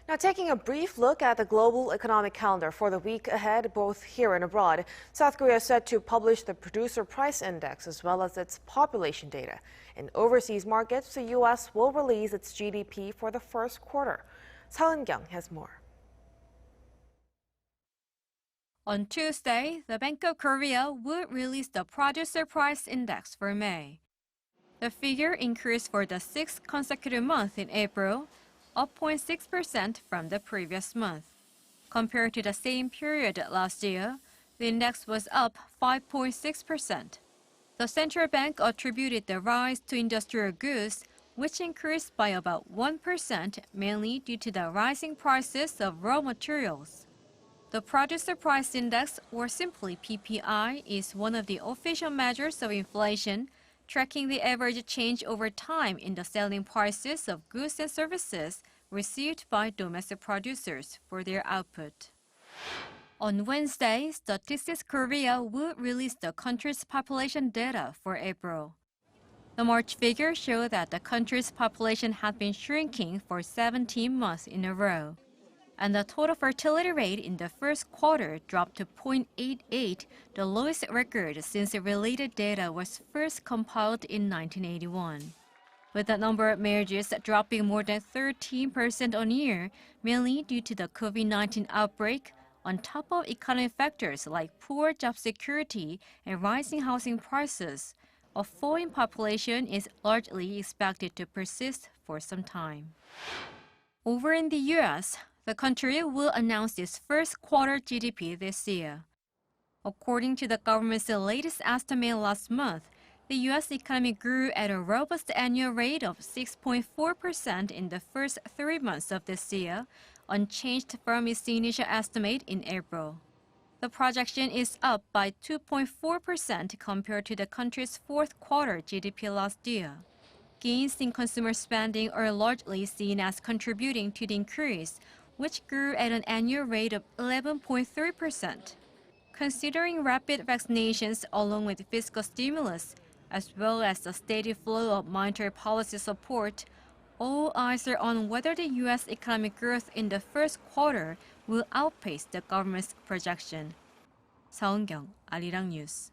Now, taking a brief look at the global economic calendar for the week ahead, both here and abroad, South Korea is set to publish the Producer Price Index as well as its population data. In overseas markets, the U.S. will release its GDP for the first quarter. Seo Eun-kyung has more. On Tuesday, the Bank of Korea would release the Producer Price Index for May. The figure increased for the sixth consecutive month in April, up 0.6% from the previous month. Compared to the same period last year, the index was up 5.6%. The central bank attributed the rise to industrial goods, which increased by about 1%, mainly due to the rising prices of raw materials. The Producer Price Index, or simply PPI, is one of the official measures of inflation, tracking the average change over time in the selling prices of goods and services received by domestic producers for their output. On Wednesday, Statistics Korea will release the country's population data for April. The March figures show that the country's population had been shrinking for 17 months in a row, and the total fertility rate in the first quarter dropped to 0.88, the lowest record since the related data was first compiled in 1981. With the number of marriages dropping more than 13% on year, mainly due to the COVID-19 outbreak, on top of economic factors like poor job security and rising housing prices, a fall in population is largely expected to persist for some time. Over in the U.S., the country will announce its first quarter GDP this year. According to the government's latest estimate last month, the U.S. economy grew at a robust annual rate of 6.4% in the first 3 months of this year, unchanged from its initial estimate in April. The projection is up by 2.4% compared to the country's fourth quarter GDP last year. Gains in consumer spending are largely seen as contributing to the increase, which grew at an annual rate of 11.3%. Considering rapid vaccinations along with fiscal stimulus, as well as the steady flow of monetary policy support, all eyes are on whether the U.S. economic growth in the first quarter will outpace the government's projection. Seo Eun-kyung, Arirang News.